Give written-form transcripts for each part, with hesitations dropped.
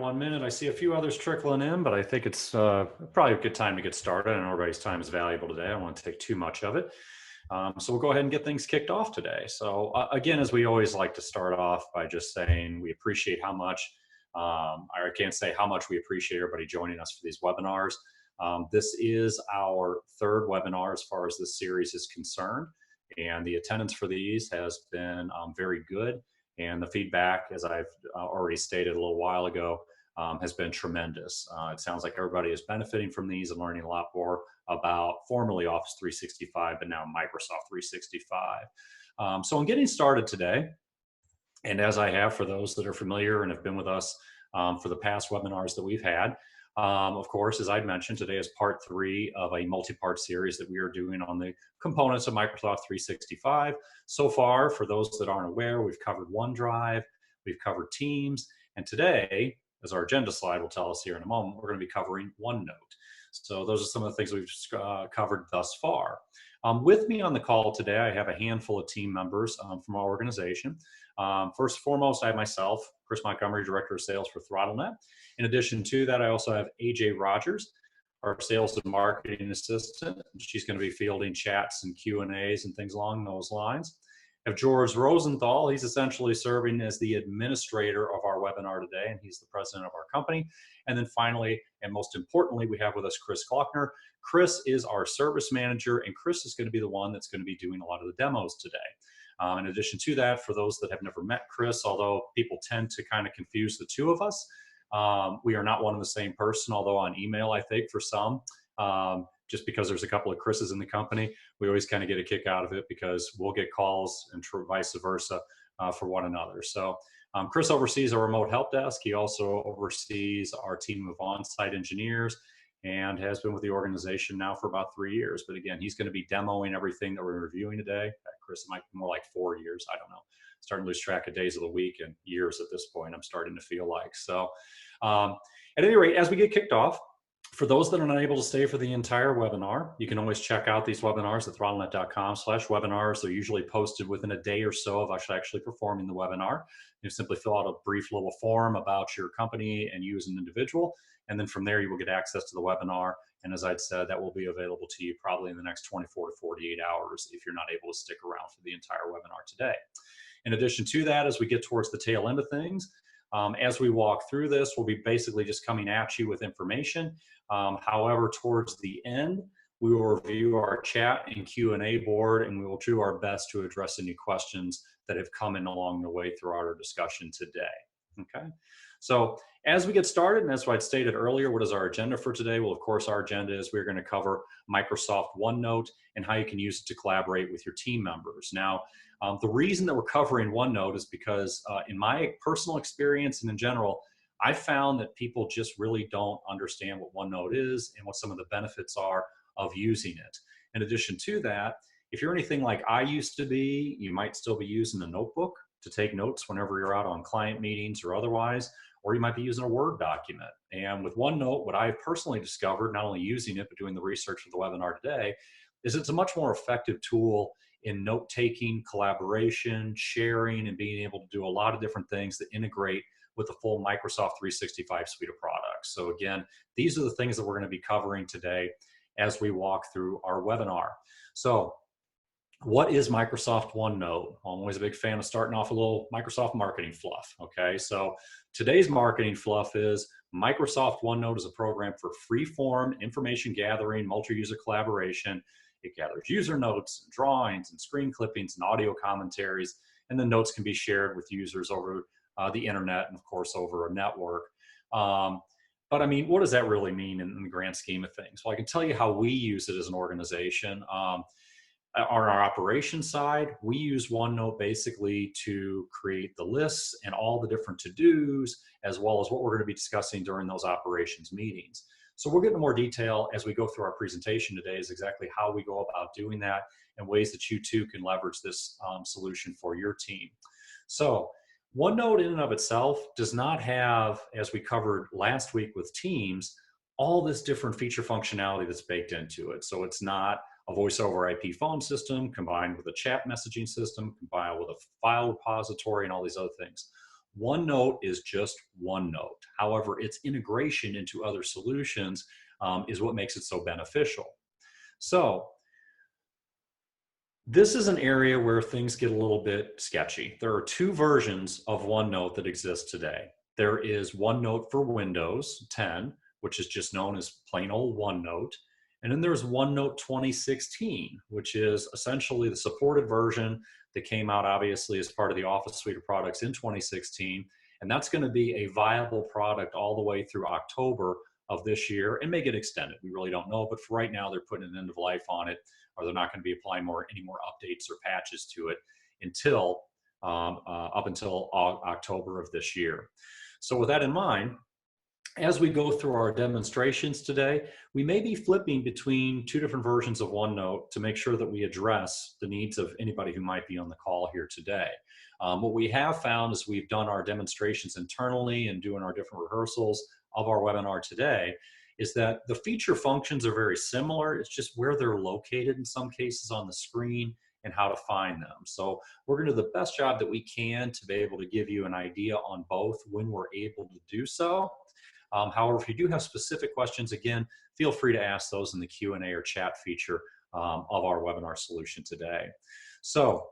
1 minute. I see a few others trickling in, but I think it's probably a good time to get started. And everybody's time is valuable today. I don't want to take too much of it. So we'll go ahead and get things kicked off today. So again, as we always like to start off by just saying we appreciate how much, I can't say how much we appreciate everybody joining us for these webinars. This is our third webinar as far as this series is concerned. And the attendance for these has been very good. And the feedback, as I've already stated a little while ago, has been tremendous. It sounds like everybody is benefiting from these and learning a lot more about formerly Office 365, but now Microsoft 365. So in getting started today, and as I have for those that are familiar and have been with us for the past webinars that we've had, of course, as I'd mentioned, today is part 3 of a multi-part series that we are doing on the components of Microsoft 365. So far, for those that aren't aware, we've covered OneDrive, we've covered Teams, and today, as our agenda slide will tell us here in a moment, we're going to be covering OneNote. So those are some of the things we've covered thus far. With me on the call today, I have a handful of team members from our organization. First and foremost, I have myself, Chris Montgomery, Director of Sales for ThrottleNet. In addition to that, I also have AJ Rogers, our Sales and Marketing Assistant. She's going to be fielding chats and Q&As and things along those lines. I have George Rosenthal. He's essentially serving as the administrator of our webinar today, and he's the president of our company. And then finally, and most importantly, we have with us Chris Klockner. Chris is our service manager, and Chris is going to be the one that's going to be doing a lot of the demos today. In addition to that, for those that have never met Chris, although people tend to kind of confuse the two of us, we are not one and the same person, although on email, I think for some, just because there's a couple of Chris's in the company, we always kind of get a kick out of it because we'll get calls and vice versa for one another. So Chris oversees our remote help desk. He also oversees our team of on-site engineers and has been with the organization now for about 3 years. But again, he's going to be demoing everything that we're reviewing today. Chris, it might be more like 4 years. I don't know. Starting to lose track of days of the week and years at this point, I'm starting to feel like. So at any rate, as we get kicked off, for those that are not able to stay for the entire webinar, you can always check out these webinars at throttlenet.com/webinars. They're usually posted within a day or so of us actually performing the webinar. You simply fill out a brief little form about your company and you as an individual. And then from there, you will get access to the webinar. And as I'd said, that will be available to you probably in the next 24 to 48 hours if you're not able to stick around for the entire webinar today. In addition to that, as we get towards the tail end of things, as we walk through this, we'll be basically just coming at you with information. However, towards the end, we will review our chat and Q&A board, and we will do our best to address any questions that have come in along the way throughout our discussion today. Okay, so as we get started, and as I'd stated earlier, what is our agenda for today? Well, of course, our agenda is we're going to cover Microsoft OneNote and how you can use it to collaborate with your team members. Now, the reason that we're covering OneNote is because in my personal experience and in general, I found that people just really don't understand what OneNote is and what some of the benefits are of using it. In addition to that, if you're anything like I used to be, you might still be using a notebook to take notes whenever you're out on client meetings or otherwise, or you might be using a Word document. And with OneNote, what I've personally discovered, not only using it, but doing the research for the webinar today, is it's a much more effective tool in note-taking, collaboration, sharing, and being able to do a lot of different things that integrate with the full Microsoft 365 suite of products. So again, these are the things that we're going to be covering today as we walk through our webinar. So what is Microsoft OneNote? I'm always a big fan of starting off a little Microsoft marketing fluff, okay? So today's marketing fluff is Microsoft OneNote is a program for free-form information gathering, multi-user collaboration. It gathers user notes, and drawings, and screen clippings, and audio commentaries, and the notes can be shared with users over the internet and, of course, over a network. But I mean, what does that really mean in the grand scheme of things? Well, I can tell you how we use it as an organization. On our operations side, we use OneNote basically to create the lists and all the different to-dos, as well as what we're going to be discussing during those operations meetings. So we'll get into more detail as we go through our presentation today is exactly how we go about doing that and ways that you too can leverage this solution for your team. So OneNote in and of itself does not have, as we covered last week with Teams, all this different feature functionality that's baked into it. So it's not a voice over IP phone system combined with a chat messaging system, combined with a file repository and all these other things. OneNote is just OneNote. However, its integration into other solutions is what makes it so beneficial. So this is an area where things get a little bit sketchy. There are two versions of OneNote that exist today. There is OneNote for Windows 10, which is just known as plain old OneNote. And then there's OneNote 2016, which is essentially the supported version that came out obviously as part of the Office suite of products in 2016. And that's going to be a viable product all the way through October of this year and may get extended. We really don't know, but for right now, they're putting an end of life on it, or they're not going to be applying any more updates or patches to it until up until October of this year. So with that in mind, as we go through our demonstrations today, we may be flipping between two different versions of OneNote to make sure that we address the needs of anybody who might be on the call here today. What we have found as we've done our demonstrations internally and doing our different rehearsals of our webinar today is that the feature functions are very similar. It's just where they're located in some cases on the screen and how to find them. So we're going to do the best job that we can to be able to give you an idea on both when we're able to do so. However, if you do have specific questions, again, feel free to ask those in the Q&A or chat feature of our webinar solution today. So,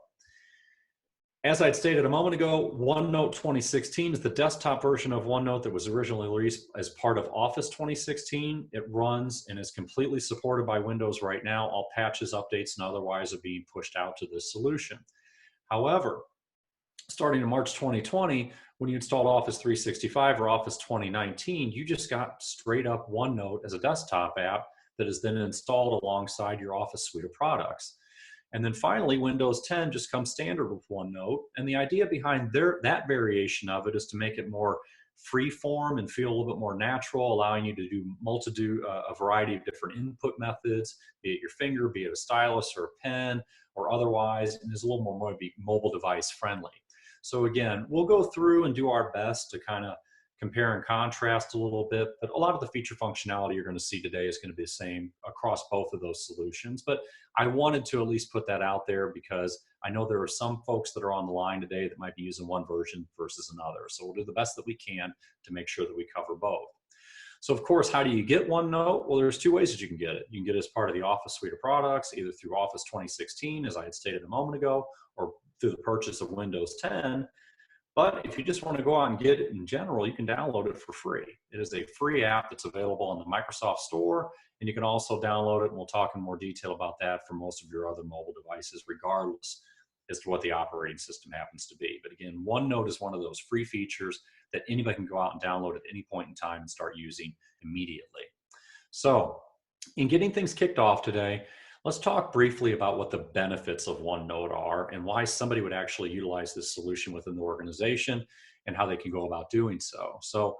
as I'd stated a moment ago, OneNote 2016 is the desktop version of OneNote that was originally released as part of Office 2016. It runs and is completely supported by Windows right now. All patches, updates, and otherwise are being pushed out to this solution. However, starting in March 2020, when you installed Office 365 or Office 2019, you just got straight up OneNote as a desktop app that is then installed alongside your Office suite of products. And then finally, Windows 10 just comes standard with OneNote. And the idea behind that variation of it is to make it more free form and feel a little bit more natural, allowing you to do a variety of different input methods, be it your finger, be it a stylus or a pen, or otherwise, and is a little more mobile device friendly. So again, we'll go through and do our best to kind of compare and contrast a little bit, but a lot of the feature functionality you're going to see today is going to be the same across both of those solutions. But I wanted to at least put that out there because I know there are some folks that are on the line today that might be using one version versus another. So we'll do the best that we can to make sure that we cover both. So of course, how do you get OneNote? Well, there's two ways that you can get it. You can get it as part of the Office suite of products, either through Office 2016, as I had stated a moment ago, or through the purchase of Windows 10. But if you just want to go out and get it in general, you can download it for free. It is a free app that's available on the Microsoft Store, and you can also download it, and we'll talk in more detail about that for most of your other mobile devices, regardless as to what the operating system happens to be. But again, OneNote is one of those free features that anybody can go out and download at any point in time and start using immediately. So in getting things kicked off today, let's talk briefly about what the benefits of OneNote are and why somebody would actually utilize this solution within the organization and how they can go about doing so. So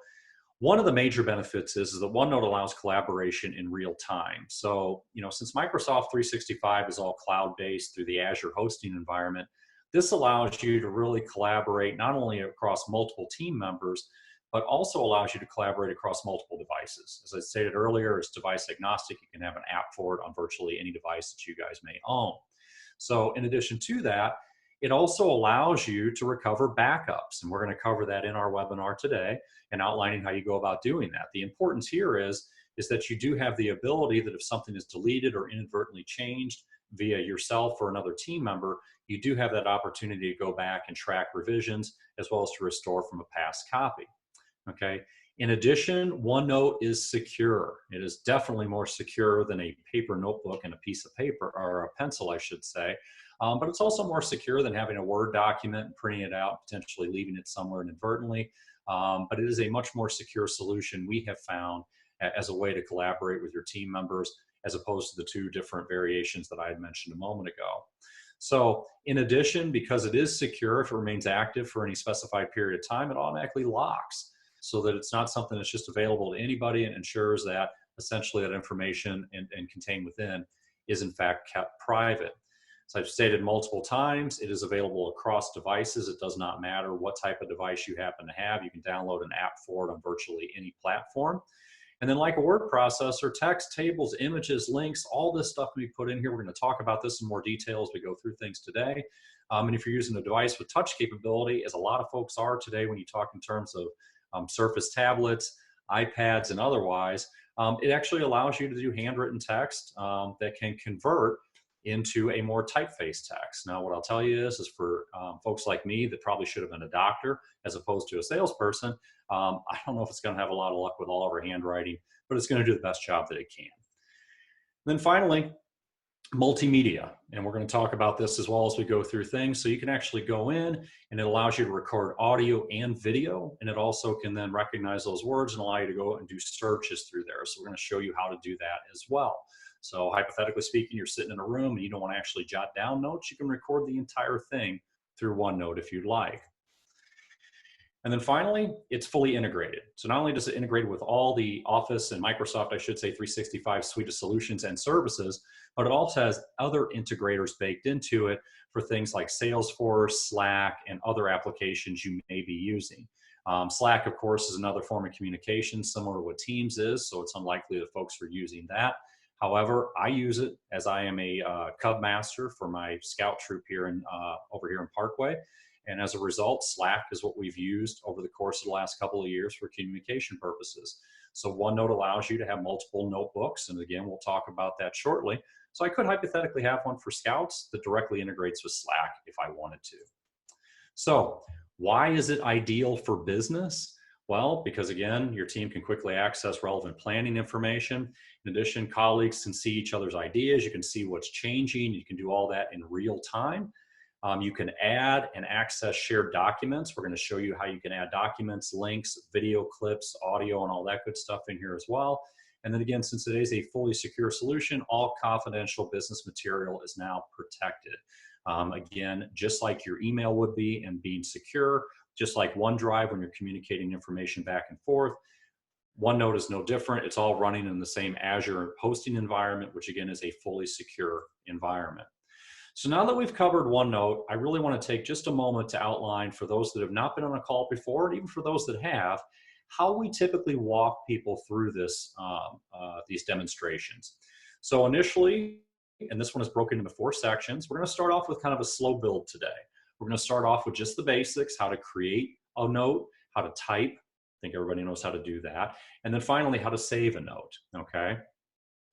one of the major benefits is that OneNote allows collaboration in real time. So, since Microsoft 365 is all cloud-based through the Azure hosting environment, this allows you to really collaborate not only across multiple team members, but also allows you to collaborate across multiple devices. As I stated earlier, it's device agnostic. You can have an app for it on virtually any device that you guys may own. So in addition to that, it also allows you to recover backups. And we're going to cover that in our webinar today and outlining how you go about doing that. The importance here is that you do have the ability that if something is deleted or inadvertently changed via yourself or another team member, you do have that opportunity to go back and track revisions as well as to restore from a past copy. Okay. In addition, OneNote is secure. It is definitely more secure than a paper notebook and a piece of paper, or a pencil, I should say. But it's also more secure than having a Word document and printing it out, potentially leaving it somewhere inadvertently. But it is a much more secure solution we have found as a way to collaborate with your team members, as opposed to the two different variations that I had mentioned a moment ago. So in addition, because it is secure, if it remains active for any specified period of time, it automatically locks, so that it's not something that's just available to anybody, and ensures that essentially that information and contained within is in fact kept private. So I've stated multiple times, it is available across devices. It does not matter what type of device you happen to have. You can download an app for it on virtually any platform. And then like a word processor, text, tables, images, links, all this stuff can be put in here. We're going to talk about this in more detail as we go through things today. And if you're using a device with touch capability, as a lot of folks are today when you talk in terms of Surface tablets, iPads, and otherwise, it actually allows you to do handwritten text that can convert into a more typeface text. Now, what I'll tell you is for folks like me that probably should have been a doctor as opposed to a salesperson, I don't know if it's going to have a lot of luck with all of our handwriting, but it's going to do the best job that it can. And then finally, multimedia. And we're going to talk about this as well as we go through things. So you can actually go in and it allows you to record audio and video. And it also can then recognize those words and allow you to go and do searches through there. So we're going to show you how to do that as well. So hypothetically speaking, you're sitting in a room and you don't want to actually jot down notes. You can record the entire thing through OneNote if you'd like. And then finally, it's fully integrated. So not only does it integrate with all the Office and Microsoft, I should say, 365 suite of solutions and services, but it also has other integrators baked into it for things like Salesforce, Slack, and other applications you may be using. Slack, of course, is another form of communication similar to what Teams is, so it's unlikely that folks are using that. However, I use it as I am a Cub Master for my Scout troop here over here in Parkway. And as a result, Slack is what we've used over the course of the last couple of years for communication purposes. So OneNote allows you to have multiple notebooks. And again, we'll talk about that shortly. So I could hypothetically have one for Scouts that directly integrates with Slack if I wanted to. So why is it ideal for business? Well, because again, your team can quickly access relevant planning information. In addition, colleagues can see each other's ideas. You can see what's changing. You can do all that in real time. You can add and access shared documents. We're going to show you how you can add documents, links, video clips, audio, and all that good stuff in here as well. And then again, since it is a fully secure solution, all confidential business material is now protected. Again, just like your email would be and being secure, just like OneDrive when you're communicating information back and forth, OneNote is no different. It's all running in the same Azure hosting environment, which again is a fully secure environment. So now that we've covered OneNote, I really want to take just a moment to outline for those that have not been on a call before, and even for those that have, how we typically walk people through this, these demonstrations. So initially, and this one is broken into 4 sections, we're going to start off with kind of a slow build today. We're going to start off with just the basics, how to create a note, how to type. I think everybody knows how to do that. And then finally, how to save a note, okay?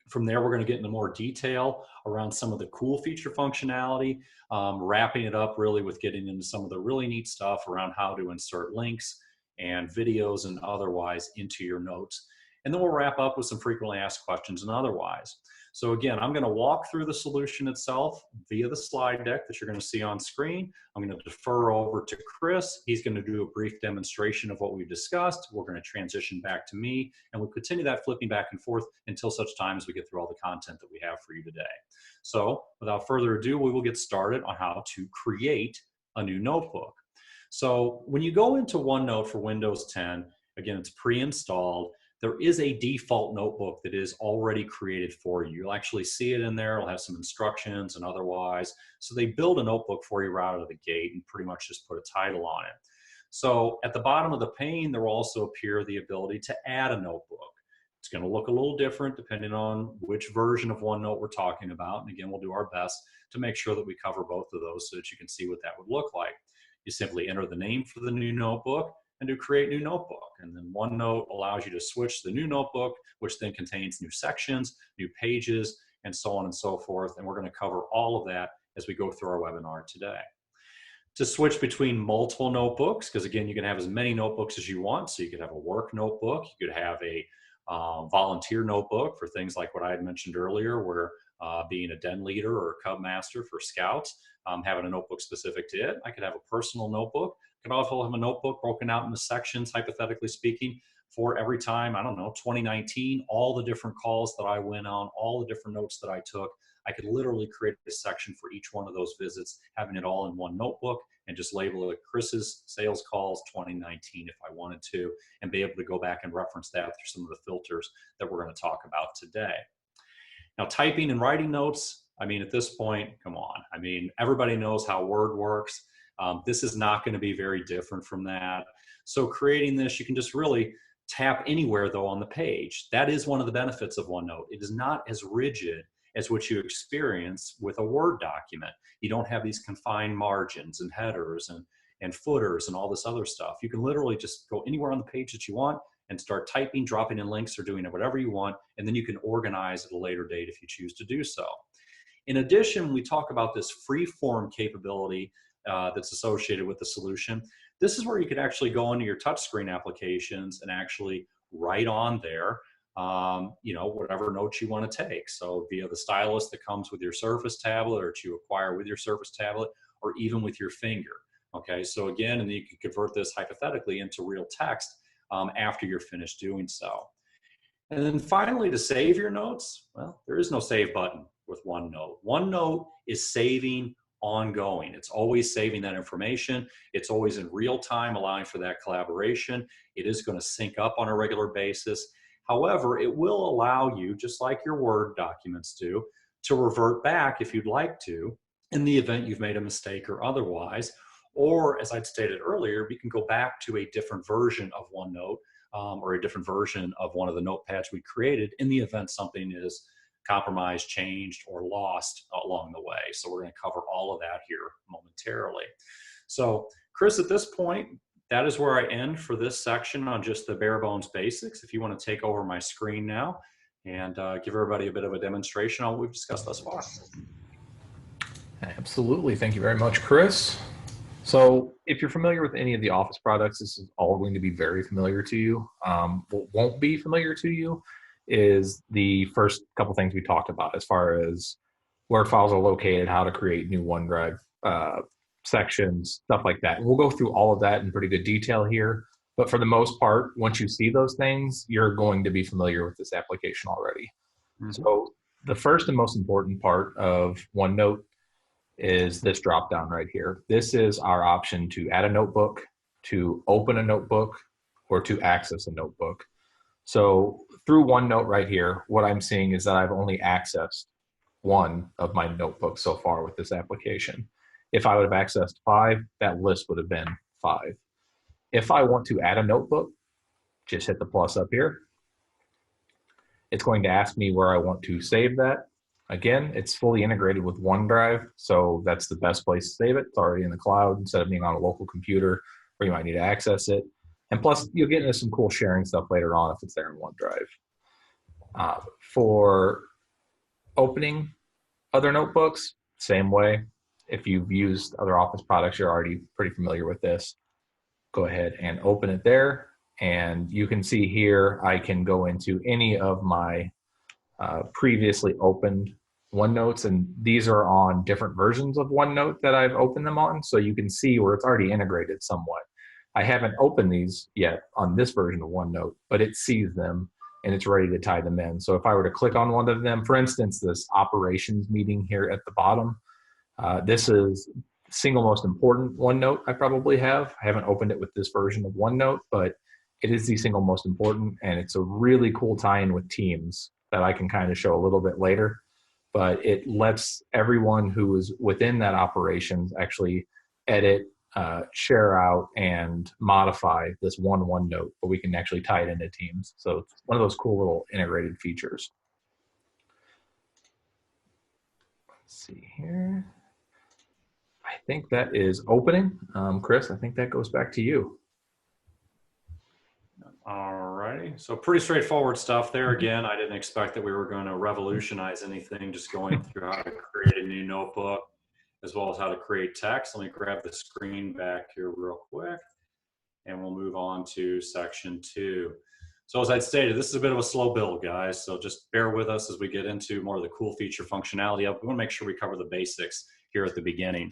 From there, we're going to get into more detail around some of the cool feature functionality, wrapping it up really with getting into some of the really neat stuff around how to insert links and videos and otherwise into your notes. And then we'll wrap up with some frequently asked questions and otherwise. So again, I'm going to walk through the solution itself via the slide deck that you're going to see on screen. I'm going to defer over to Chris. He's going to do a brief demonstration of what we've discussed. We're going to transition back to me, and we'll continue that flipping back and forth until such time as we get through all the content that we have for you today. So without further ado, we will get started on how to create a new notebook. So when you go into OneNote for Windows 10, again, it's pre-installed. There is a default notebook that is already created for you. You'll actually see it in there. It'll have some instructions and otherwise. So they build a notebook for you right out of the gate and pretty much just put a title on it. So at the bottom of the pane, there will also appear the ability to add a notebook. It's going to look a little different depending on which version of OneNote we're talking about. And again, we'll do our best to make sure that we cover both of those so that you can see what that would look like. You simply enter the name for the new notebook and do create new notebook. And then OneNote allows you to switch to the new notebook, which then contains new sections, new pages, and so on and so forth. And we're going to cover all of that as we go through our webinar today. To switch between multiple notebooks, because again, you can have as many notebooks as you want. So you could have a work notebook, you could have a volunteer notebook for things like what I had mentioned earlier, where being a den leader or a Cub Master for Scouts, having a notebook specific to it. I could have a personal notebook. I could also have a notebook broken out into sections, hypothetically speaking, for every time, I don't know, 2019, all the different calls that I went on, all the different notes that I took. I could literally create a section for each one of those visits, having it all in one notebook and just label it Chris's sales calls 2019 if I wanted to, and be able to go back and reference that through some of the filters that we're going to talk about today. Now, typing and writing notes, I mean, at this point, come on. I mean, everybody knows how Word works. This is not going to be very different from that. So creating this, you can just really tap anywhere though on the page. That is one of the benefits of OneNote. It is not as rigid as what you experience with a Word document. You don't have these confined margins and headers and footers and all this other stuff. You can literally just go anywhere on the page that you want and start typing, dropping in links, or doing whatever you want, and then you can organize at a later date if you choose to do so. In addition, when we talk about this free-form capability that's associated with the solution, this is where you can actually go into your touchscreen applications and actually write on there, you know, whatever notes you want to take. So via the stylus that comes with your Surface tablet, or to acquire with your Surface tablet, or even with your finger. Okay, so again, and then you can convert this hypothetically into real text after you're finished doing so. And then finally, to save your notes, well, there is no save button with OneNote. OneNote is saving ongoing. It's always saving that information. It's always in real time, allowing for that collaboration. It is going to sync up on a regular basis. However, it will allow you, just like your Word documents do, to revert back if you'd like to, in the event you've made a mistake or otherwise. Or, as I'd stated earlier, we can go back to a different version of OneNote or a different version of one of the notepads we created in the event something is compromised, changed, or lost along the way. So we're going to cover all of that here momentarily. So, Chris, at this point, that is where I end for this section on just the bare bones basics. If you want to take over my screen now and give everybody a bit of a demonstration on what we've discussed thus far. Absolutely. Thank you very much, Chris. So if you're familiar with any of the Office products, this is all going to be very familiar to you. What won't be familiar to you is the first couple things we talked about, as far as where files are located, how to create new OneDrive sections, stuff like that. And we'll go through all of that in pretty good detail here. But for the most part, once you see those things, you're going to be familiar with this application already. Mm-hmm. So the first and most important part of OneNote is this drop down right here. This is our option to add a notebook, to open a notebook, or to access a notebook. So through OneNote right here, what I'm seeing is that I've only accessed one of my notebooks so far with this application. If I would have accessed 5, that list would have been 5. If I want to add a notebook, just hit the plus up here. It's going to ask me where I want to save that. Again, it's fully integrated with OneDrive, so that's the best place to save it. It's already in the cloud instead of being on a local computer where you might need to access it. And plus, you'll get into some cool sharing stuff later on if it's there in OneDrive. For opening other notebooks, same way. If you've used other Office products, you're already pretty familiar with this. Go ahead and open it there. And you can see here, I can go into any of my previously opened OneNotes, and these are on different versions of OneNote that I've opened them on, so you can see where it's already integrated somewhat. I haven't opened these yet on this version of OneNote, but it sees them and it's ready to tie them in. So if I were to click on one of them, for instance, this operations meeting here at the bottom, this is the single most important OneNote I probably have. I haven't opened it with this version of OneNote, but it is the single most important, and it's a really cool tie-in with Teams that I can kind of show a little bit later. But it lets everyone who is within that operations actually edit, share out, and modify this one OneNote, but we can actually tie it into Teams. So it's one of those cool little integrated features. Let's see here. I think that is opening. Chris, I think that goes back to you. All righty. So pretty straightforward stuff there. Again, I didn't expect that we were going to revolutionize anything, just going through how to create a new notebook, as well as how to create text. Let me grab the screen back here real quick, and we'll move on to section 2. So as I'd stated, this is a bit of a slow build, guys. So just bear with us as we get into more of the cool feature functionality. We want to make sure we cover the basics here at the beginning.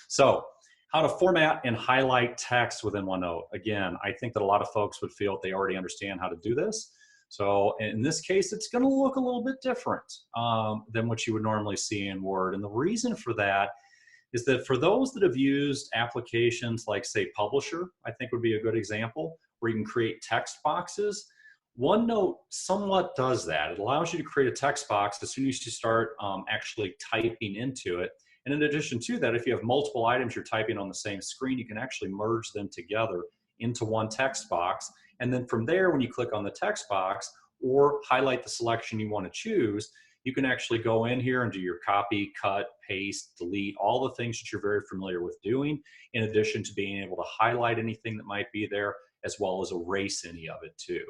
So how to format and highlight text within OneNote. Again, I think that a lot of folks would feel they already understand how to do this. So in this case, it's going to look a little bit different than what you would normally see in Word. And the reason for that is that for those that have used applications like, say, Publisher, I think would be a good example, where you can create text boxes. OneNote somewhat does that. It allows you to create a text box as soon as you start actually typing into it. And in addition to that, if you have multiple items you're typing on the same screen, you can actually merge them together into one text box. And then from there, when you click on the text box or highlight the selection you want to choose, you can actually go in here and do your copy, cut, paste, delete, all the things that you're very familiar with doing, in addition to being able to highlight anything that might be there, as well as erase any of it too.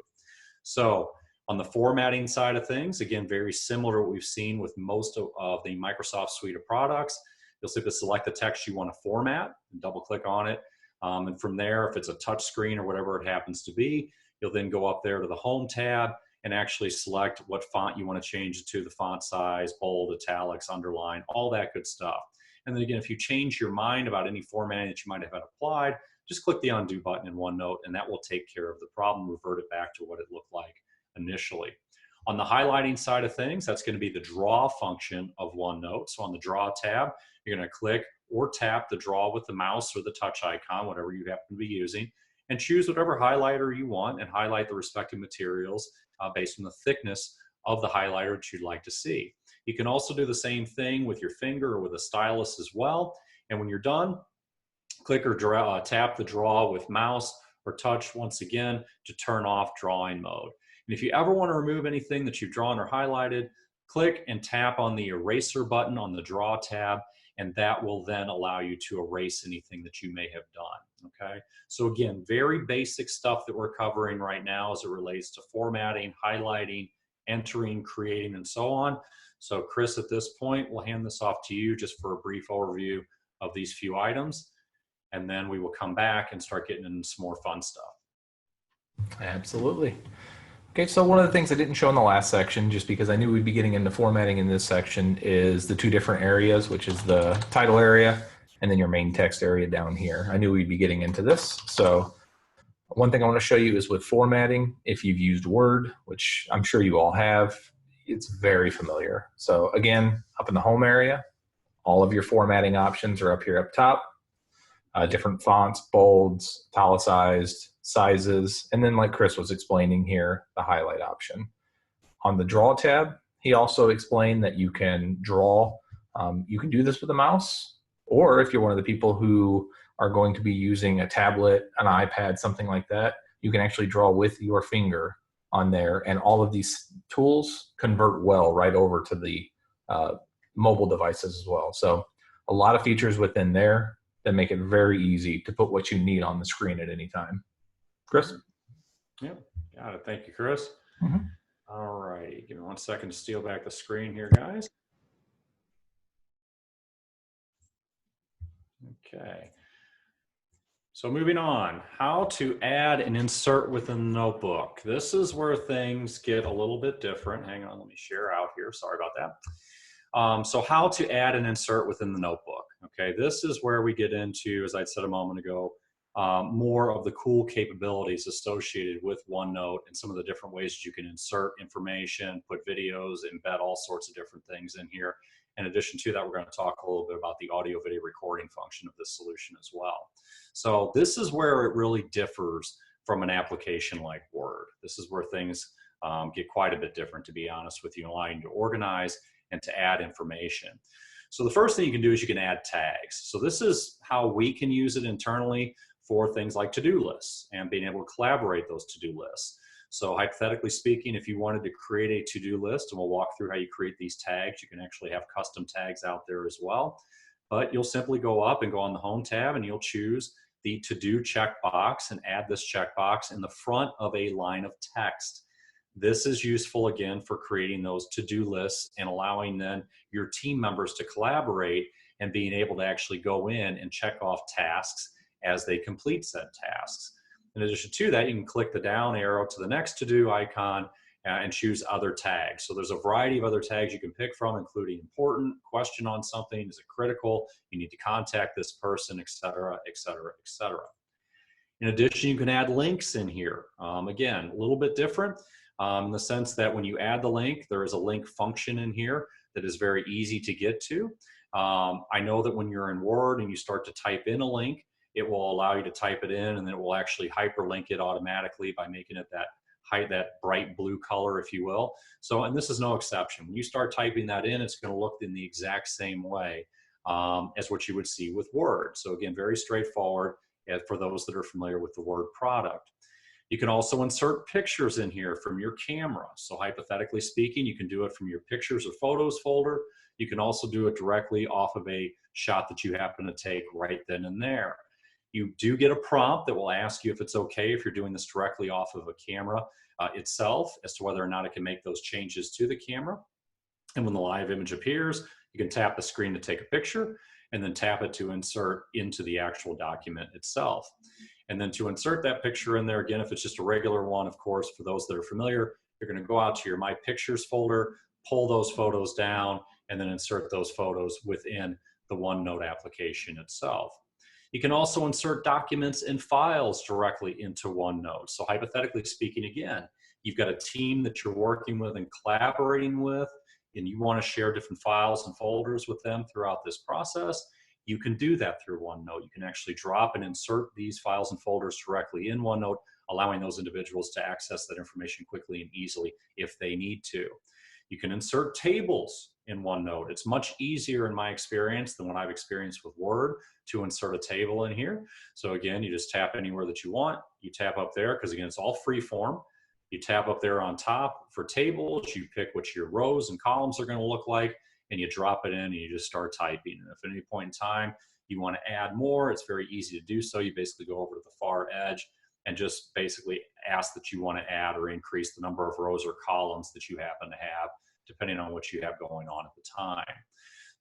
So on the formatting side of things, again, very similar to what we've seen with most of the Microsoft suite of products. You'll simply select the text you want to format and double click on it. And from there, if it's a touch screen or whatever it happens to be, you'll then go up there to the Home tab and actually select what font you want to change it to, the font size, bold, italics, underline, all that good stuff. And then again, if you change your mind about any formatting that you might have had applied, just click the undo button in OneNote and that will take care of the problem, revert it back to what it looked like initially. On the highlighting side of things, that's going to be the draw function of OneNote. So on the draw tab, you're going to click or tap the draw with the mouse or the touch icon, whatever you happen to be using, and choose whatever highlighter you want and highlight the respective materials based on the thickness of the highlighter that you'd like to see. You can also do the same thing with your finger or with a stylus as well. And when you're done, click or tap the draw with mouse or touch once again to turn off drawing mode. And if you ever want to remove anything that you've drawn or highlighted, click and tap on the eraser button on the draw tab, and that will then allow you to erase anything that you may have done, okay? So again, very basic stuff that we're covering right now as it relates to formatting, highlighting, entering, creating, and so on. So Chris, at this point, we'll hand this off to you just for a brief overview of these few items, and then we will come back and start getting into some more fun stuff. Absolutely. Okay, so one of the things I didn't show in the last section, just because I knew we'd be getting into formatting in this section, is the two different areas, which is the title area and then your main text area down here. I knew we'd be getting into this. So one thing I want to show you is with formatting, if you've used Word, which I'm sure you all have, it's very familiar. So again, up in the home area, all of your formatting options are up here up top. Different fonts, bolds, italicized, sizes, and then like Chris was explaining here, the highlight option. On the draw tab, he also explained that you can draw, you can do this with a mouse, or if you're one of the people who are going to be using a tablet, an iPad, something like that, you can actually draw with your finger on there, and all of these tools convert well right over to the mobile devices as well. So a lot of features within there that make it very easy to put what you need on the screen at any time. Chris? Yeah, got it. Thank you, Chris. Mm-hmm. All right, give me 1 second to steal back the screen here, guys. Okay. So moving on, how to add and insert within the notebook. This is where things get a little bit different. Hang on, let me share out here. Sorry about that. So how to add and insert within the notebook. Okay, this is where we get into, as I said a moment ago, more of the cool capabilities associated with OneNote and some of the different ways that you can insert information, put videos, embed all sorts of different things in here. In addition to that, we're going to talk a little bit about the audio video recording function of this solution as well. So this is where it really differs from an application like Word. This is where things get quite a bit different, to be honest with you, allowing you to organize and to add information. So the first thing you can do is you can add tags. So this is how we can use it internally for things like to-do lists and being able to collaborate those to-do lists. So hypothetically speaking, if you wanted to create a to-do list, and we'll walk through how you create these tags, you can actually have custom tags out there as well. But you'll simply go up and go on the Home tab and you'll choose the to-do checkbox and add this checkbox in the front of a line of text. This is useful again for creating those to-do lists and allowing then your team members to collaborate and being able to actually go in and check off tasks as they complete said tasks. In addition to that, you can click the down arrow to the next to-do icon and choose other tags. So there's a variety of other tags you can pick from, including important, question on something, is it critical, you need to contact this person, etc., etc., etc. In addition, you can add links in here. Again, a little bit different in the sense that when you add the link, there is a link function in here that is very easy to get to. I know that when you're in Word and you start to type in a link, it will allow you to type it in and then it will actually hyperlink it automatically by making it that bright blue color, if you will. So, and this is no exception. When you start typing that in, it's going to look in the exact same way as what you would see with Word. So again, very straightforward for those that are familiar with the Word product. You can also insert pictures in here from your camera. So hypothetically speaking, you can do it from your pictures or photos folder. You can also do it directly off of a shot that you happen to take right then and there. You do get a prompt that will ask you if it's okay if you're doing this directly off of a camera itself as to whether or not it can make those changes to the camera. And when the live image appears, you can tap the screen to take a picture and then tap it to insert into the actual document itself. And then to insert that picture in there, again, if it's just a regular one, of course, for those that are familiar, you're going to go out to your My Pictures folder, pull those photos down, and then insert those photos within the OneNote application itself. You can also insert documents and files directly into OneNote. So hypothetically speaking, again, you've got a team that you're working with and collaborating with, and you want to share different files and folders with them throughout this process, you can do that through OneNote. You can actually drop and insert these files and folders directly in OneNote, allowing those individuals to access that information quickly and easily if they need to. You can insert tables in OneNote. It's much easier in my experience than what I've experienced with Word to insert a table in here. So again, you just tap anywhere that you want. You tap up there because again, it's all free form. You tap up there on top for tables, you pick what your rows and columns are going to look like, and you drop it in and you just start typing. And if at any point in time you want to add more, it's very easy to do so. You basically go over to the far edge and just basically ask that you want to add or increase the number of rows or columns that you happen to have, depending on what you have going on at the time.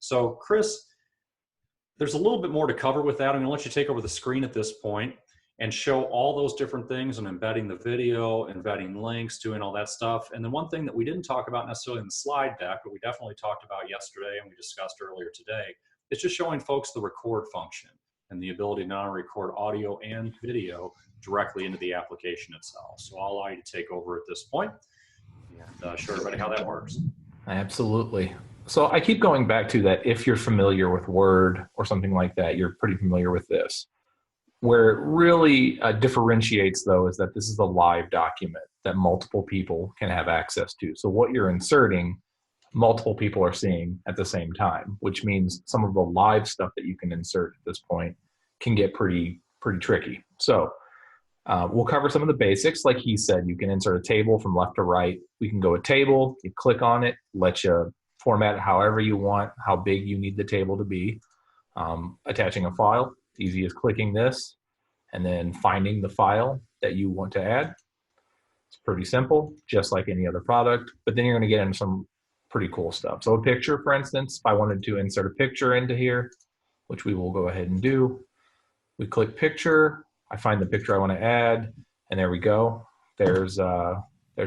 So Chris, there's a little bit more to cover with that. I'm going to let you take over the screen at this point and show all those different things and embedding the video, embedding links, doing all that stuff. And then one thing that we didn't talk about necessarily in the slide deck, but we definitely talked about yesterday and we discussed earlier today, is just showing folks the record function and the ability to not only record audio and video directly into the application itself. So I'll allow you to take over at this point and show everybody how that works. Absolutely. So I keep going back to that. If you're familiar with Word or something like that, you're pretty familiar with this. Where it really differentiates, though, is that this is a live document that multiple people can have access to. So what you're inserting, multiple people are seeing at the same time, which means some of the live stuff that you can insert at this point can get pretty tricky. So we'll cover some of the basics. Like he said, you can insert a table from left to right. We can go a table, you click on it, let you format it however you want, how big you need the table to be. Attaching a file, easy as clicking this and then finding the file that you want to add. It's pretty simple, just like any other product, but then you're going to get into some pretty cool stuff. So a picture, for instance, if I wanted to insert a picture into here, which we will go ahead and do, we click picture, I find the picture I want to add, and there we go. There's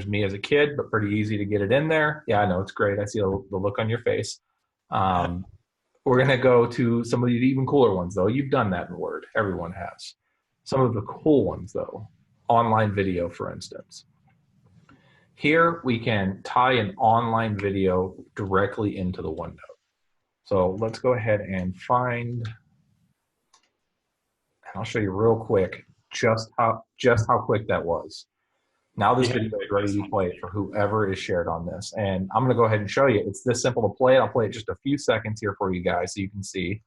me as a kid, but pretty easy to get it in there. Yeah, I know, it's great. I see the look on your face. We're going to go to some of the even cooler ones, though. You've done that in Word. Everyone has. Some of the cool ones, though. Online video, for instance. Here, we can tie an online video directly into the OneNote. So let's go ahead and find, I'll show you real quick just how quick that was. Now this video is ready to play for whoever is shared on this. And I'm going to go ahead and show you. It's this simple to play. I'll play it just a few seconds here for you guys so you can see.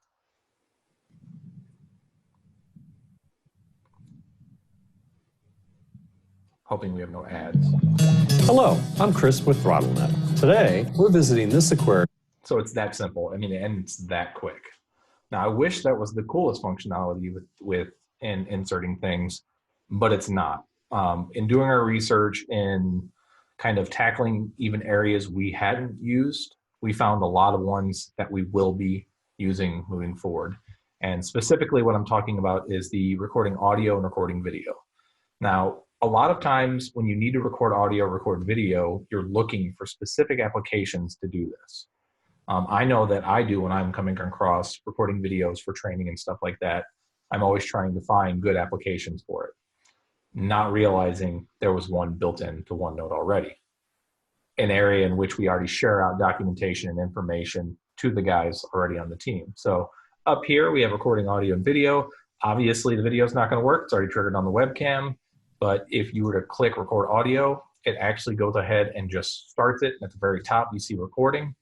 Hoping we have no ads. Hello, I'm Chris with ThrottleNet. Today, we're visiting this aquarium. So it's that simple. I mean, and it's that quick. Now, I wish that was the coolest functionality with inserting things, but it's not. In doing our research in kind of tackling even areas we hadn't used, we found a lot of ones that we will be using moving forward. And specifically what I'm talking about is the recording audio and recording video. Now, a lot of times when you need to record audio, record video, you're looking for specific applications to do this. I know that I do when I'm coming across recording videos for training and stuff like that. I'm always trying to find good applications for it, not realizing there was one built into OneNote already. An area in which we already share out documentation and information to the guys already on the team. So up here, we have recording audio and video. Obviously, the video is not going to work. It's already triggered on the webcam. But if you were to click record audio, it actually goes ahead and just starts it. At the very top, you see recording.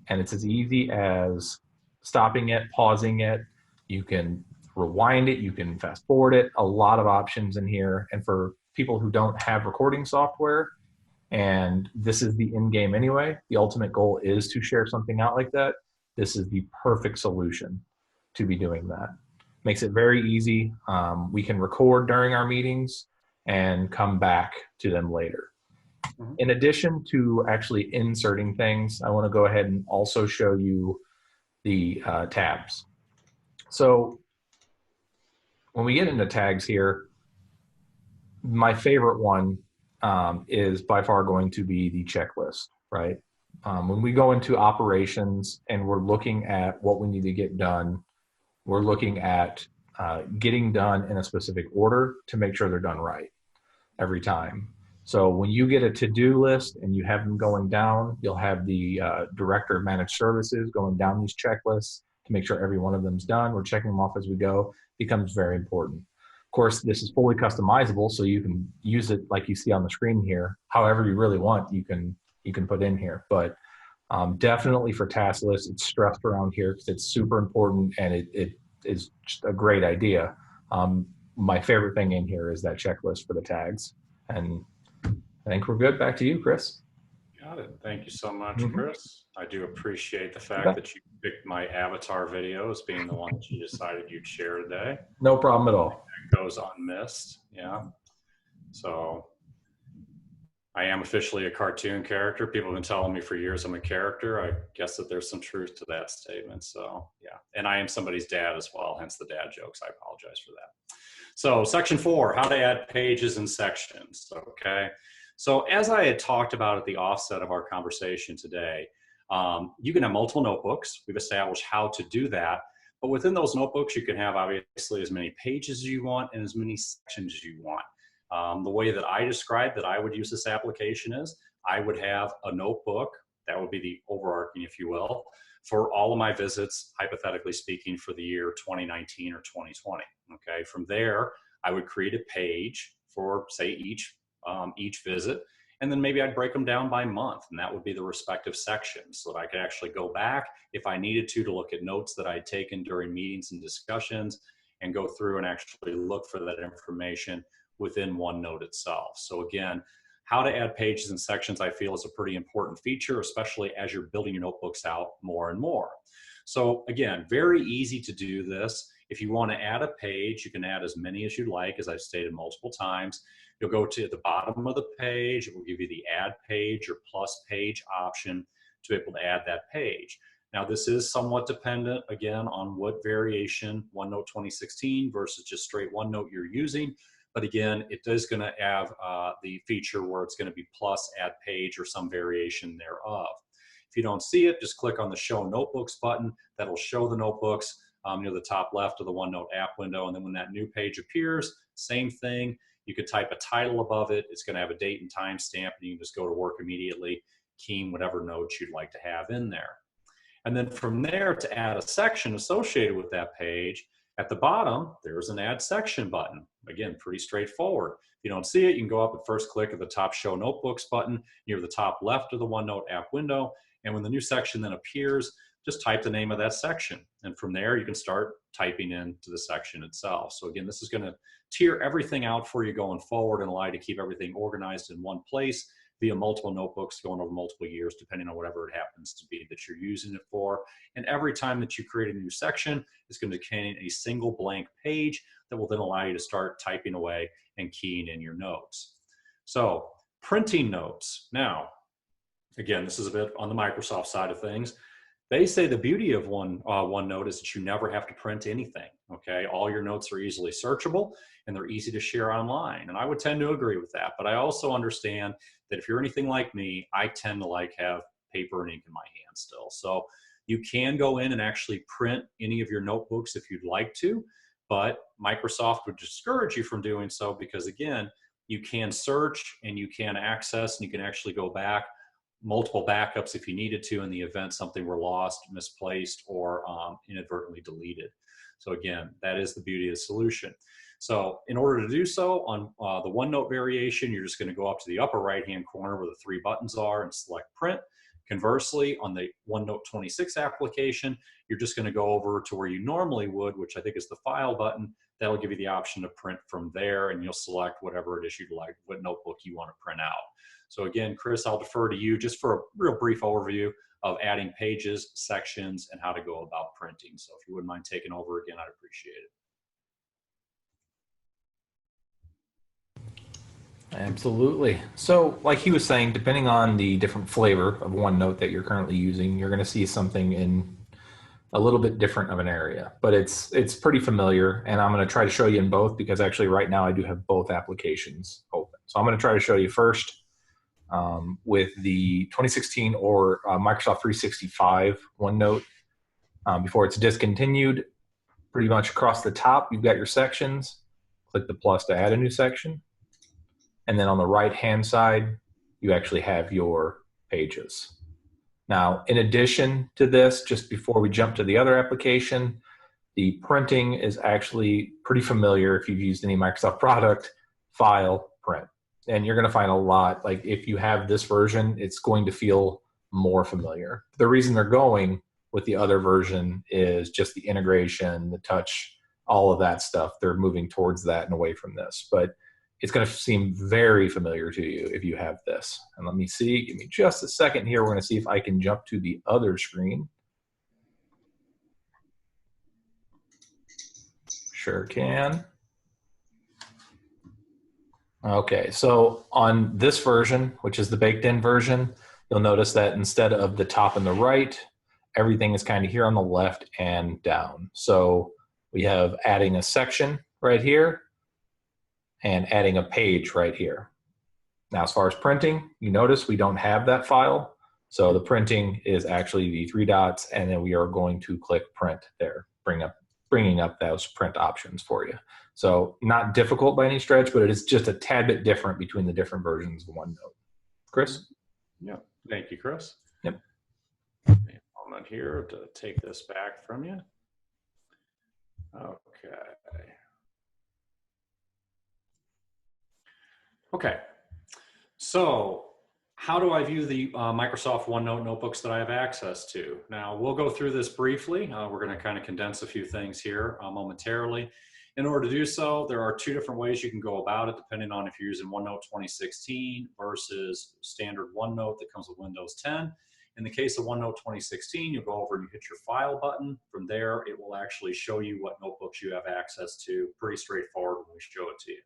And it's as easy as stopping it, pausing it. You can rewind it, you can fast forward it, a lot of options in here. And for people who don't have recording software, and this is the end game anyway, the ultimate goal is to share something out like that. This is the perfect solution to be doing that. Makes it very easy. We can record during our meetings and come back to them later. In addition to actually inserting things, I want to go ahead and also show you the tabs. So when we get into tags here, my favorite one is by far going to be the checklist, right? When we go into operations and we're looking at what we need to get done, we're looking at getting done in a specific order to make sure they're done right every time. So when you get a to-do list and you have them going down, you'll have the director of managed services going down these checklists to make sure every one of them's done. We're checking them off as we go. Becomes very important. Of course, this is fully customizable, so you can use it like you see on the screen here. However you really want, you can put in here. But definitely for task lists, it's stressed around here because it's super important and it is just a great idea. My favorite thing in here is that checklist for the tags. And I think we're good. Back to you, Chris. Got it. Thank you so much, Chris. I do appreciate the fact that you picked my avatar video as being the one that you decided you'd share today. No problem at all. That goes unmissed. Yeah. So I am officially a cartoon character. People have been telling me for years I'm a character. I guess that there's some truth to that statement. So yeah. And I am somebody's dad as well, hence the dad jokes. I apologize for that. So section 4, how to add pages and sections. Okay. So as I had talked about at the offset of our conversation today, you can have multiple notebooks. We've established how to do that. But within those notebooks, you can have obviously as many pages as you want and as many sections as you want. The way that I describe that I would use this application is I would have a notebook, that would be the overarching, if you will, for all of my visits, hypothetically speaking, for the year 2019 or 2020. Okay, from there, I would create a page for, say, each visit, and then maybe I'd break them down by month, and that would be the respective sections so that I could actually go back if I needed to look at notes that I'd taken during meetings and discussions and go through and actually look for that information within OneNote itself. So again, how to add pages and sections I feel is a pretty important feature, especially as you're building your notebooks out more and more. So again, very easy to do this. If you want to add a page, you can add as many as you like, as I've stated multiple times. You'll go to the bottom of the page. It will give you the add page or plus page option to be able to add that page. Now, this is somewhat dependent, again, on what variation OneNote 2016 versus just straight OneNote you're using. But again, it is going to have the feature where it's going to be plus add page or some variation thereof. If you don't see it, just click on the Show Notebooks button. That'll show the notebooks near the top left of the OneNote app window. And then when that new page appears, same thing. You could type a title above it. It's going to have a date and time stamp, and you can just go to work immediately, keying whatever notes you'd like to have in there. And then from there, to add a section associated with that page, at the bottom, there's an Add Section button. Again, pretty straightforward. If you don't see it, you can go up and first click at the top Show Notebooks button near the top left of the OneNote app window. And when the new section then appears, just type the name of that section. And from there, you can start typing into the section itself. So again, this is going to tier everything out for you going forward and allow you to keep everything organized in one place via multiple notebooks going over multiple years, depending on whatever it happens to be that you're using it for. And every time that you create a new section, it's going to contain a single blank page that will then allow you to start typing away and keying in your notes. So printing notes. Now, again, this is a bit on the Microsoft side of things. They say the beauty of OneNote is that you never have to print anything, okay? All your notes are easily searchable and they're easy to share online. And I would tend to agree with that, but I also understand that if you're anything like me, I tend to like have paper and ink in my hand still. So you can go in and actually print any of your notebooks if you'd like to, but Microsoft would discourage you from doing so because again, you can search and you can access and you can actually go back multiple backups if you needed to in the event something were lost, misplaced, or inadvertently deleted. So again, that is the beauty of the solution. So in order to do so on the OneNote variation, you're just going to go up to the upper right-hand corner where the 3 buttons are and select Print. Conversely, on the OneNote 26 application, you're just going to go over to where you normally would, which I think is the File button. That'll give you the option to print from there, and you'll select whatever it is you'd like, what notebook you want to print out. So again, Chris, I'll defer to you just for a real brief overview of adding pages, sections, and how to go about printing. So if you wouldn't mind taking over again, I'd appreciate it. Absolutely. So like he was saying, depending on the different flavor of OneNote that you're currently using, you're going to see something in a little bit different of an area, but it's pretty familiar. And I'm going to try to show you in both because actually right now I do have both applications open. So I'm going to try to show you first with the 2016 or Microsoft 365 OneNote before it's discontinued. Pretty much across the top, you've got your sections. Click the plus to add a new section. And then on the right-hand side, you actually have your pages. Now, in addition to this, just before we jump to the other application, the printing is actually pretty familiar if you've used any Microsoft product, file, print. And you're going to find a lot, like if you have this version, it's going to feel more familiar. The reason they're going with the other version is just the integration, the touch, all of that stuff. They're moving towards that and away from this. But it's going to seem very familiar to you if you have this. And let me see, give me just a second here. We're going to see if I can jump to the other screen. Sure can. Okay, so on this version, which is the baked in version, you'll notice that instead of the top and the right, everything is kind of here on the left and down. So we have adding a section right here and adding a page right here. Now, as far as printing, you notice we don't have that file. So the printing is actually the three dots, and then we are going to click print there, bringing up those print options for you. So not difficult by any stretch, but it is just a tad bit different between the different versions of OneNote. Chris? Yeah, thank you, Chris. Yep. A moment here to take this back from you. Okay, so how do I view the Microsoft OneNote notebooks that I have access to? Now, we'll go through this briefly. We're going to kind of condense a few things here momentarily. In order to do so, there are two different ways you can go about it, depending on if you're using OneNote 2016 versus standard OneNote that comes with Windows 10. In the case of OneNote 2016, you'll go over and you hit your File button. From there, it will actually show you what notebooks you have access to. Pretty straightforward when we show it to you.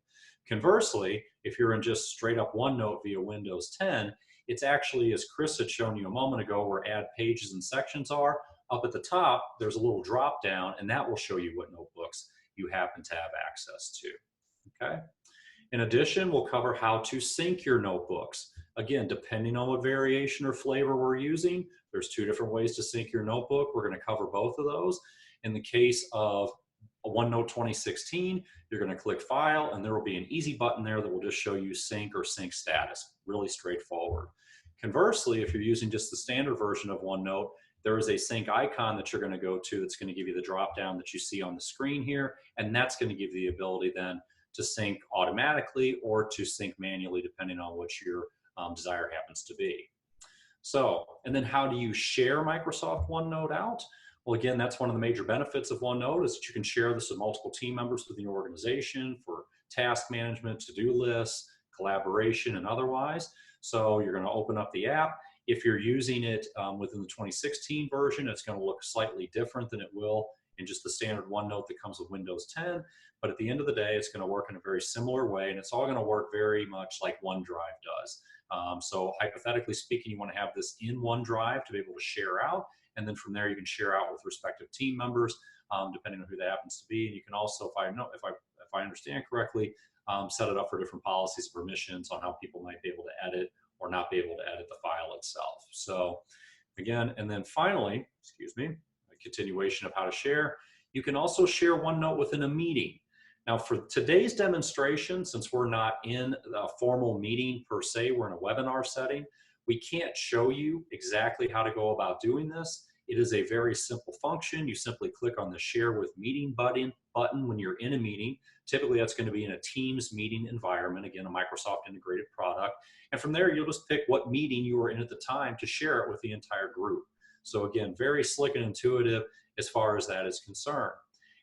Conversely, if you're in just straight up OneNote via Windows 10, it's actually, as Chris had shown you a moment ago, where Add Pages and Sections are. Up at the top, there's a little drop down, and that will show you what notebooks you happen to have access to. Okay. In addition, we'll cover how to sync your notebooks. Again, depending on what variation or flavor we're using, there's two different ways to sync your notebook. We're going to cover both of those. In the case of a OneNote 2016, you're going to click File, and there will be an easy button there that will just show you sync or sync status. Really straightforward. Conversely, if you're using just the standard version of OneNote, there is a sync icon that you're going to go to that's going to give you the drop down that you see on the screen here, and that's going to give you the ability then to sync automatically or to sync manually depending on what your desire happens to be. So, and then how do you share Microsoft OneNote out? Well, again, that's one of the major benefits of OneNote is that you can share this with multiple team members within your organization for task management, to-do lists, collaboration, and otherwise. So you're going to open up the app. If you're using it within the 2016 version, it's going to look slightly different than it will in just the standard OneNote that comes with Windows 10. But at the end of the day, it's going to work in a very similar way, and it's all going to work very much like OneDrive does. So hypothetically speaking, you want to have this in OneDrive to be able to share out, and then from there you can share out with respective team members, depending on who that happens to be. And you can also, if I understand correctly, set it up for different policies, permissions on how people might be able to edit or not be able to edit the file itself. So again, and then finally, excuse me, a continuation of how to share. You can also share OneNote within a meeting. Now for today's demonstration, since we're not in a formal meeting per se, we're in a webinar setting, we can't show you exactly how to go about doing this. It is a very simple function. You simply click on the Share with Meeting button when you're in a meeting. Typically, that's going to be in a Teams meeting environment, again, a Microsoft integrated product. And from there, you'll just pick what meeting you were in at the time to share it with the entire group. So again, very slick and intuitive as far as that is concerned.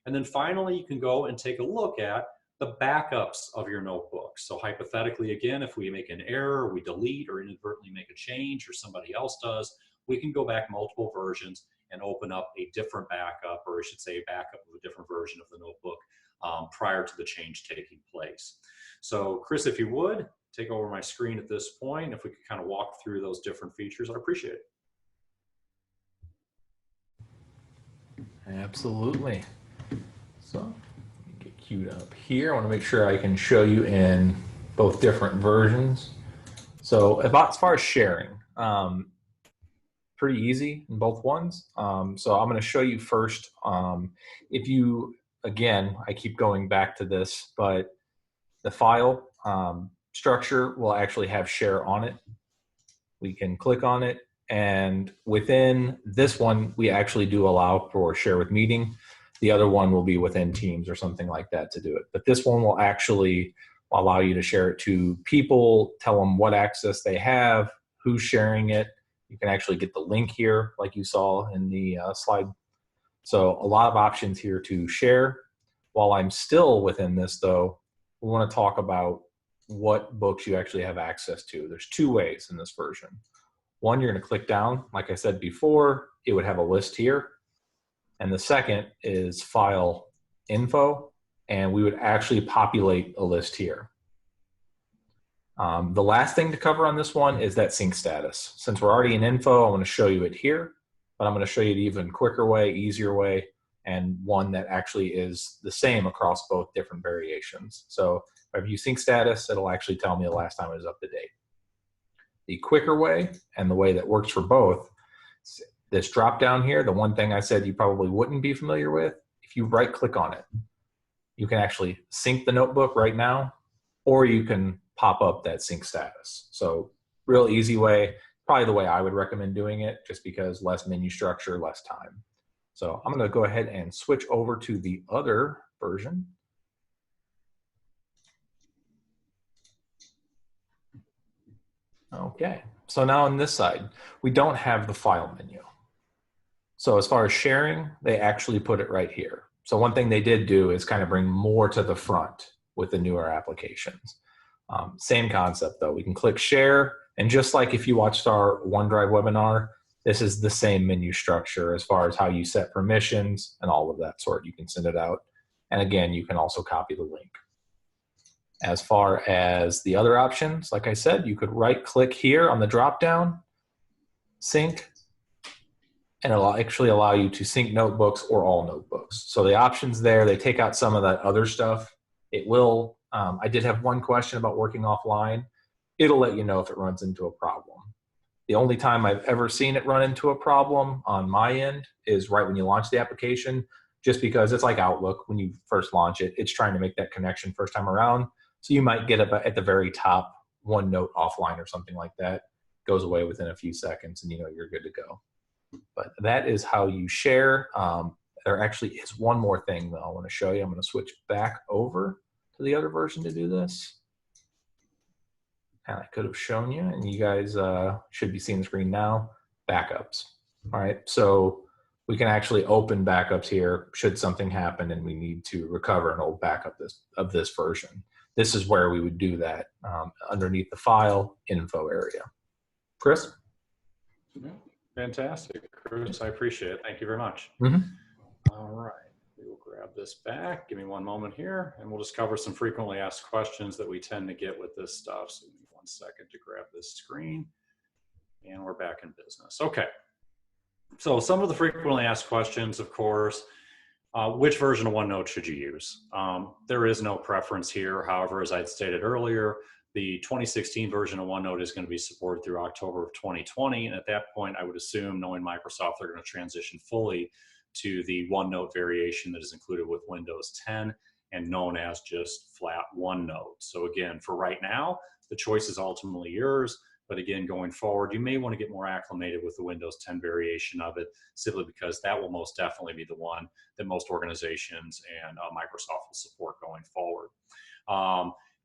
And then finally, you can go and take a look at the backups of your notebooks. So hypothetically, again, if we make an error, we delete or inadvertently make a change, or somebody else does, we can go back multiple versions and open up a different backup, or I should say a backup of a different version of the notebook prior to the change taking place. So Chris, if you would, take over my screen at this point. If we could kind of walk through those different features, I'd appreciate it. Absolutely. So let me get queued up here. I want to make sure I can show you in both different versions. So as far as sharing, pretty easy in both ones. So I'm going to show you first. If you, again, I keep going back to this, but the file structure will actually have share on it. We can click on it. And within this one, we actually do allow for share with meeting. The other one will be within Teams or something like that to do it. But this one will actually allow you to share it to people, tell them what access they have, who's sharing it. You can actually get the link here like you saw in the slide. So a lot of options here to share. While I'm still within this though, we want to talk about what books you actually have access to. There's two ways in this version. One, you're going to click down. Like I said before, it would have a list here. And the second is file info, and we would actually populate a list here. The last thing to cover on this one is that sync status. Since we're already in info, I want to show you it here, but I'm going to show you the even quicker way, easier way, and one that actually is the same across both different variations. So if I view sync status, it'll actually tell me the last time it was up to date. The quicker way, and the way that works for both, this drop down here, the one thing I said you probably wouldn't be familiar with, if you right click on it, you can actually sync the notebook right now, or you can pop up that sync status. So real easy way, probably the way I would recommend doing it, just because less menu structure, less time. So I'm going to go ahead and switch over to the other version. Okay, so now on this side, we don't have the file menu. So as far as sharing, they actually put it right here. So one thing they did do is kind of bring more to the front with the newer applications. Same concept though, we can click share, and just like if you watched our OneDrive webinar, this is the same menu structure as far as how you set permissions and all of that sort. You can send it out. And again, you can also copy the link. As far as the other options, like I said, you could right click here on the drop down, sync, and it'll actually allow you to sync notebooks or all notebooks. So the options there, they take out some of that other stuff. It will, I did have one question about working offline. It'll let you know if it runs into a problem. The only time I've ever seen it run into a problem on my end is right when you launch the application, just because it's like Outlook. When you first launch it, it's trying to make that connection first time around. So you might get at the very top OneNote offline or something like that. Goes away within a few seconds and you know you're good to go. But that is how you share. There actually is one more thing that I want to show you. I'm going to switch back over to the other version to do this. And I could have shown you, and you guys should be seeing the screen now. Backups. All right, so we can actually open backups here should something happen and we need to recover an old backup of this version. This is where we would do that underneath the file info area. Chris? Yeah, fantastic, Chris. I appreciate it. Thank you very much. Mm-hmm. All right, we will grab this back. Give me one moment here, and we'll just cover some frequently asked questions that we tend to get with this stuff. So give me 1 second to grab this screen, and we're back in business. Okay, so some of the frequently asked questions, of course, which version of OneNote should you use? There is no preference here. However, as I'd stated earlier, the 2016 version of OneNote is going to be supported through October of 2020. And at that point, I would assume, knowing Microsoft, they're going to transition fully to the OneNote variation that is included with Windows 10 and known as just flat OneNote. So again, for right now, the choice is ultimately yours. But again, going forward, you may want to get more acclimated with the Windows 10 variation of it, simply because that will most definitely be the one that most organizations and Microsoft will support going forward.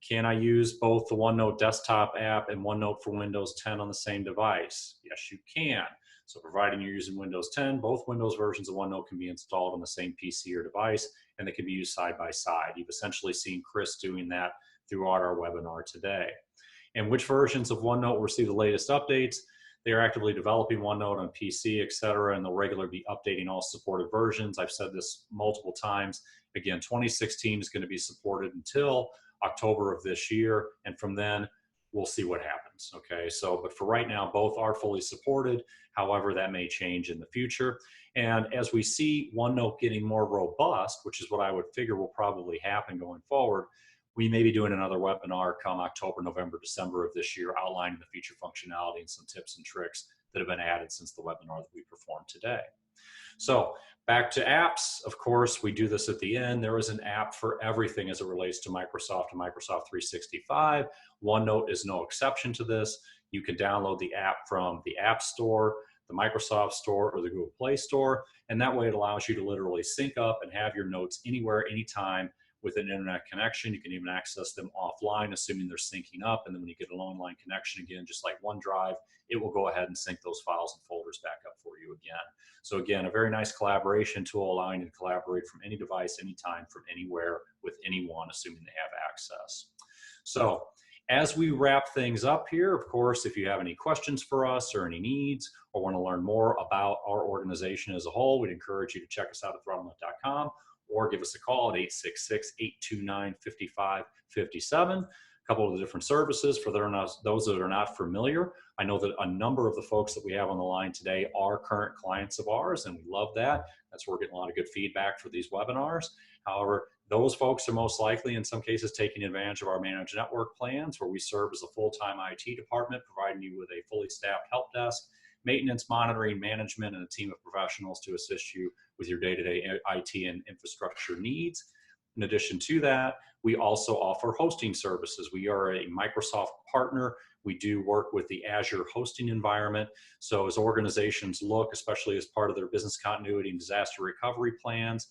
Can I use both the OneNote desktop app and OneNote for Windows 10 on the same device? Yes, you can. So providing you're using Windows 10, both Windows versions of OneNote can be installed on the same PC or device, and they can be used side by side. You've essentially seen Chris doing that throughout our webinar today. And which versions of OneNote will receive the latest updates? They are actively developing OneNote on PC, etc., and they'll regularly be updating all supported versions. I've said this multiple times. Again, 2016 is going to be supported until October of this year, and from then we'll see what happens. Okay, so but for right now, both are fully supported. However, that may change in the future. And as we see OneNote getting more robust, which is what I would figure will probably happen going forward, we may be doing another webinar come October, November, December of this year, outlining the feature functionality and some tips and tricks that have been added since the webinar that we performed today. So back to apps, of course, we do this at the end. There is an app for everything as it relates to Microsoft and Microsoft 365. OneNote is no exception to this. You can download the app from the App Store, the Microsoft Store, or the Google Play Store, and that way it allows you to literally sync up and have your notes anywhere, anytime, with an internet connection. You can even access them offline, assuming they're syncing up. And then when you get an online connection again, just like OneDrive, it will go ahead and sync those files and folders back up for you again. So again, a very nice collaboration tool, allowing you to collaborate from any device, anytime, from anywhere, with anyone, assuming they have access. So as we wrap things up here, of course, if you have any questions for us or any needs, or want to learn more about our organization as a whole, we'd encourage you to check us out at ThrottleNet.com, or give us a call at 866-829-5557. A couple of the different services for those that are not familiar. I know that a number of the folks that we have on the line today are current clients of ours, and we love that. That's where we're getting a lot of good feedback for these webinars. However, those folks are most likely, in some cases, taking advantage of our managed network plans, where we serve as a full-time IT department, providing you with a fully staffed help desk, maintenance, monitoring, management, and a team of professionals to assist you with your day-to-day IT and infrastructure needs. In addition to that, we also offer hosting services. We are a Microsoft partner. We do work with the Azure hosting environment. So as organizations look, especially as part of their business continuity and disaster recovery plans,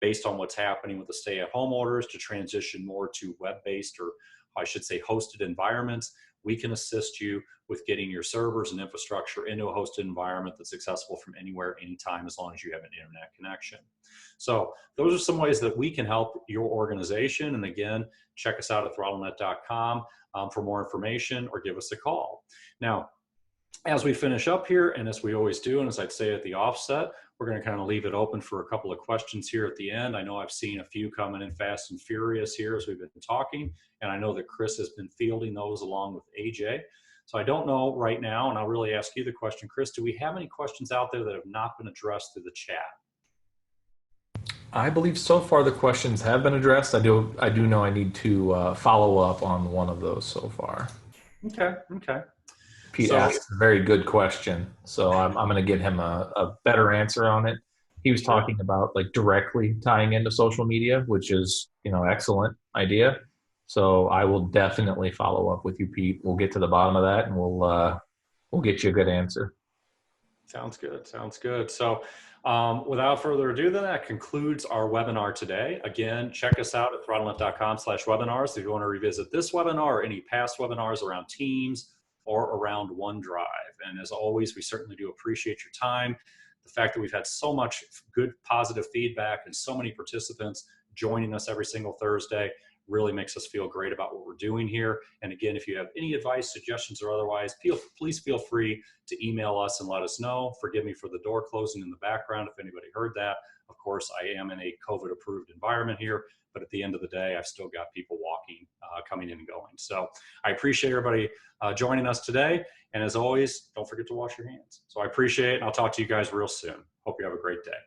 based on what's happening with the stay-at-home orders, to transition more to web-based, or I should say hosted environments, we can assist you with getting your servers and infrastructure into a hosted environment that's accessible from anywhere, anytime, as long as you have an internet connection. So those are some ways that we can help your organization. And again, check us out at ThrottleNet.com for more information, or give us a call. Now, as we finish up here, and as we always do, and as I'd say at the offset, we're going to kind of leave it open for a couple of questions here at the end. I know I've seen a few coming in fast and furious here as we've been talking, and I know that Chris has been fielding those along with AJ. So I don't know right now, and I'll really ask you the question, Chris, do we have any questions out there that have not been addressed through the chat? I believe so far the questions have been addressed. I do know I need to follow up on one of those so far. Okay. Pete asked a very good question, so I'm going to give him a better answer on it. He was talking about like directly tying into social media, which is, excellent idea. So I will definitely follow up with you, Pete. We'll get to the bottom of that, and we'll get you a good answer. Sounds good. So without further ado, then that concludes our webinar today. Again, check us out at ThrottleNet.com/webinars if you want to revisit this webinar or any past webinars around Teams or around OneDrive. And as always, we certainly do appreciate your time. The fact that we've had so much good, positive feedback and so many participants joining us every single Thursday really makes us feel great about what we're doing here. And again, if you have any advice, suggestions, or otherwise, please feel free to email us and let us know. Forgive me for the door closing in the background if anybody heard that. Of course, I am in a COVID-approved environment here, but at the end of the day, I've still got people walking, coming in and going. So I appreciate everybody joining us today. And as always, don't forget to wash your hands. So I appreciate it, and I'll talk to you guys real soon. Hope you have a great day.